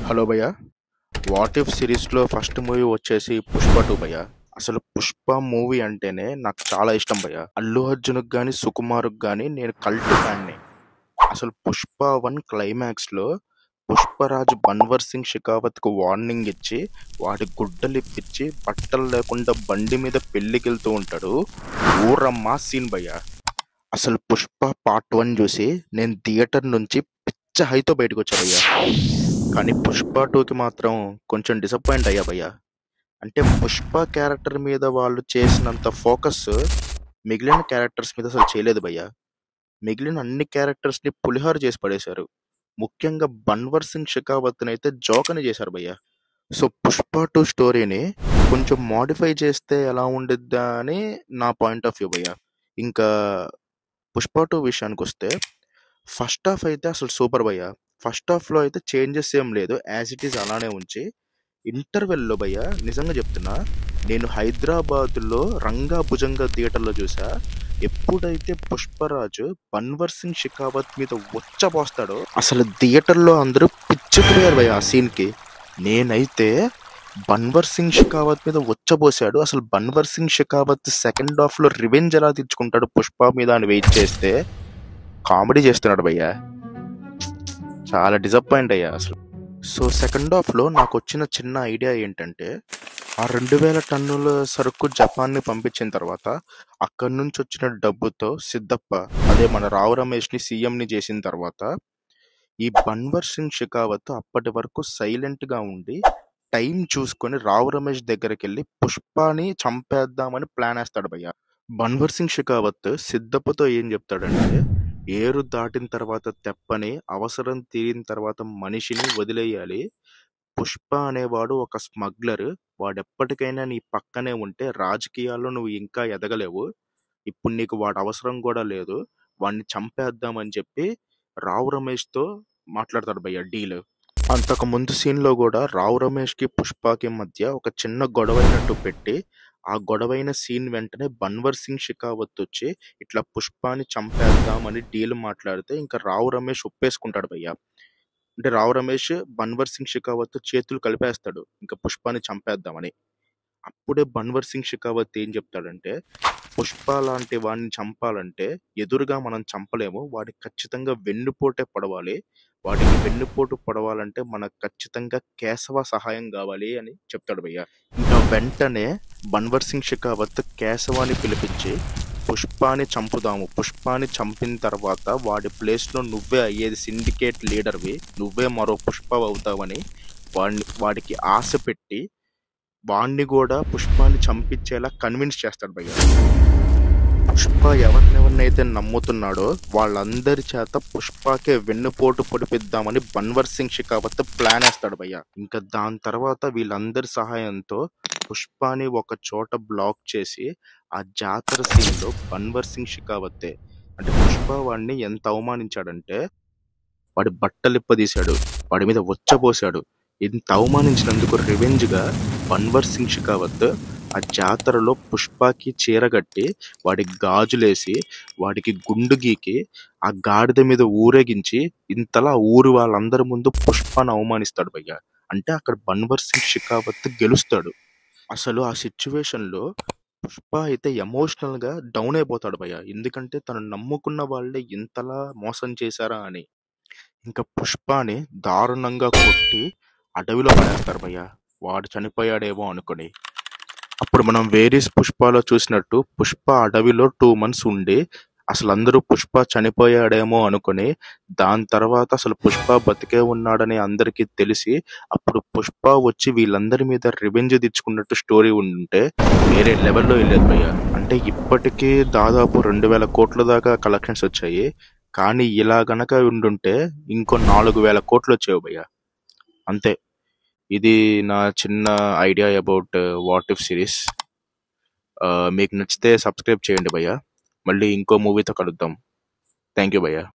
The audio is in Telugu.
హలో భయ్య. వాట్ ఇఫ్ సిరీస్లో ఫస్ట్ మూవీ వచ్చేసి పుష్ప 2 భయ్య. అసలు పుష్ప మూవీ అంటేనే నాకు చాలా ఇష్టం భయ్య. అల్లు అర్జున్కి కానీ సుకుమార్కి కానీ నేను కల్ట్ ఫ్యాన్ని. అసలు పుష్ప 1 క్లైమాక్స్లో పుష్పరాజు బన్వర్ సింగ్ షెకావత్కు వార్నింగ్ ఇచ్చి వాడి గుడ్డలు ఇప్పించి బట్టలు లేకుండా బండి మీద పెళ్ళికెళ్తూ ఉంటాడు. ఊరమ్మా సీన్ భయ్య. అసలు పుష్ప పార్ట్ 1 చూసి నేను థియేటర్ నుంచి పిచ్చ హైతో బయటకు వచ్చా భయ్య. కానీ పుష్ప 2కి మాత్రం కొంచెం డిసప్పాయింట్ అయ్యా భయ్య. అంటే పుష్ప క్యారెక్టర్ మీద వాళ్ళు చేసినంత ఫోకస్ మిగిలిన క్యారెక్టర్స్ మీద అసలు చేయలేదు భయ్య. మిగిలిన అన్ని క్యారెక్టర్స్ని పులిహోర చేసి పడేశారు. ముఖ్యంగా బన్వర్ సింగ్ షెకావత్ని అయితే జోకని చేశారు భయ్య. సో పుష్ప 2 స్టోరీని కొంచెం మాడిఫై చేస్తే ఎలా ఉండిద్దా అని నా పాయింట్ ఆఫ్ వ్యూ భయ్య. ఇంకా పుష్ప 2 విషయానికి వస్తే ఫస్ట్ హాఫ్ అయితే అసలు సూపర్ భయ్య. ఫస్ట్ హాఫ్లో అయితే చేంజెస్ ఏం లేదు, యాజ్ ఇట్ ఈస్ అలానే ఉంచి ఇంటర్వెల్లో భయ్య నిజంగా చెప్తున్నా, నేను హైదరాబాద్లో రంగా భుజంగా థియేటర్లో చూసా. ఎప్పుడైతే పుష్పరాజు బన్వర్ సింగ్ షెకావత్ మీద వచ్చపోస్తాడో అసలు థియేటర్లో అందరూ పిచ్చెక్కిపోయారు భయ్య ఆ సీన్కి. నేనైతే బన్వర్ సింగ్ షెకావత్ మీద వచ్చబోసాడు, అసలు బన్వర్ సింగ్ షెకావత్ సెకండ్ హాఫ్లో రివెంజ్ ఎలా తెచ్చుకుంటాడు పుష్ప మీద అని వెయిట్ చేస్తే కామెడీ చేస్తున్నాడు భయ్య. చాలా డిసప్పాయింట్ అయ్యా అసలు. సో సెకండ్ హాఫ్లో నాకు వచ్చిన చిన్న ఐడియా ఏంటంటే, ఆ 2000 టన్నుల సరుకు జపాన్ని పంపించిన తర్వాత అక్కడి నుంచి వచ్చిన డబ్బుతో సిద్ధప్ప, అదే మన రావు రమేష్ని సీఎంని చేసిన తర్వాత ఈ బన్వర్ సింగ్ షెకావత్ అప్పటి వరకు సైలెంట్గా ఉండి టైం చూసుకొని రావు రమేష్ దగ్గరికి వెళ్ళి పుష్పాని చంపేద్దామని ప్లాన్ వేస్తాడు భయ్య. బన్వర్ సింగ్ షెకావత్ సిద్ధప్పతో ఏం చెప్తాడంటే, ఏరు దాటిన తర్వాత తెప్పని, అవసరం తీరిన తర్వాత మనిషిని వదిలేయాలి. పుష్ప అనేవాడు ఒక స్మగ్లర్, వాడెప్పటికైనా నీ పక్కనే ఉంటే రాజకీయాల్లో నువ్వు ఇంకా ఎదగలేవు. ఇప్పుడు నీకు వాడు అవసరం కూడా లేదు, వాడిని చంపేద్దామని చెప్పి రావు రమేష్తో మాట్లాడతాడు భయ్య డీల్. అంతకు ముందు సీన్లో కూడా రావు రమేష్కి పుష్పకి మధ్య ఒక చిన్న గొడవైనట్టు పెట్టి ఆ గొడవైన సీన్ వెంటనే బన్వర్ సింగ్ షెకావత్ వచ్చి ఇట్లా పుష్పాని చంపేద్దామని డీల్ మాట్లాడితే ఇంకా రావు రమేష్ ఒప్పేసుకుంటాడు భయ్య. అంటే రావు రమేష్ బన్వర్ సింగ్ షెకావత్ చేతులు కలిపేస్తాడు ఇంకా పుష్పాని చంపేద్దామని. అప్పుడే బన్వర్ సింగ్ షెకావత్ ఏం చెప్తాడంటే, పుష్ప లాంటి వాడిని చంపాలంటే ఎదురుగా మనం చంపలేము, వాడికి ఖచ్చితంగా వెన్నుపోటే పడవాలి. వాడికి వెన్నుపోటు పడవాలంటే మనకు ఖచ్చితంగా కేశవ సహాయం కావాలి అని చెప్తాడు భయ్య. ఇంకా వెంటనే బన్వర్ సింగ్ షెకావత్ కేశవాని పిలిపించి పుష్పాని చంపుదాము, పుష్పాని చంపిన తర్వాత వాడి ప్లేస్లో నువ్వే అయ్యేది సిండికేట్ లీడర్వి, నువ్వే మరో పుష్ప అవుతావని వాడికి ఆశ పెట్టి వాణ్ణి కూడా పుష్పాన్ని చంపించేలా కన్విన్స్ చేస్తాడు భయ్య. పుష్ప ఎవరినెవరినైతే నమ్ముతున్నాడో వాళ్ళందరి చేత పుష్పకే వెన్నుపోటు పొడిపిద్దామని బన్వర్ సింగ్ షెకావత్ ప్లాన్ వేస్తాడు భయ్య. ఇంకా దాని తర్వాత వీళ్ళందరి సహాయంతో పుష్పాని ఒక చోట బ్లాక్ చేసి ఆ జాతర సీన్లో బన్వర్ సింగ్ షెకావత్తే, అంటే పుష్ప వాడిని ఎంత అవమానించాడంటే వాడి బట్టలిప్పదీశాడు, వాడి మీద వచ్చపోసాడు. ఇంత అవమానించినందుకు రివెంజ్గా బన్వర్ సింగ్ షెకావత్ ఆ జాతరలో పుష్పకి చీరగట్టి వాడికి గాజులేసి వాడికి గుండు గీకి ఆ గాడిద మీద ఊరేగించి ఇంతలా ఊరు వాళ్ళందరి ముందు పుష్పను అవమానిస్తాడు భయ్య. అంటే అక్కడ బన్వర్ సింగ్ షెకావత్ గెలుస్తాడు. అసలు ఆ సిచ్యువేషన్లో పుష్ప అయితే ఎమోషనల్గా డౌన్ అయిపోతాడు భయ్య, ఎందుకంటే తను నమ్ముకున్న వాళ్ళే ఇంతలా మోసం చేశారా అని. ఇంకా పుష్పాని దారుణంగా కొట్టి అడవిలో పడేస్తారు భయ్య, వాడు చనిపోయాడేమో అనుకుని. అప్పుడు మనం వేరీస్ పుష్పలో చూసినట్టు పుష్ప అడవిలో 2 months ఉండి అసలు అందరూ పుష్ప చనిపోయాడేమో అనుకుని దాని తర్వాత అసలు పుష్ప బతికే ఉన్నాడని అందరికీ తెలిసి అప్పుడు పుష్ప వచ్చి వీళ్ళందరి మీద రివెంజ్ తెచ్చుకున్నట్టు స్టోరీ ఉంటే వేరే లెవెల్లో వెళ్ళేది భయ్య. అంటే ఇప్పటికీ దాదాపు 2000 కోట్ల దాకా కలెక్షన్స్ వచ్చాయి. కానీ ఇలా గనక ఉండుంటే ఇంకో 4000 కోట్లు వచ్చేవి భయ్య. అంతే. ఇది నా చిన్న idea about what if series. మీకు నచ్చితే సబ్స్క్రైబ్ చేయండి భయ్య. మళ్ళీ ఇంకో మూవీతో కలుద్దాం. థ్యాంక్ యూ భయ్య.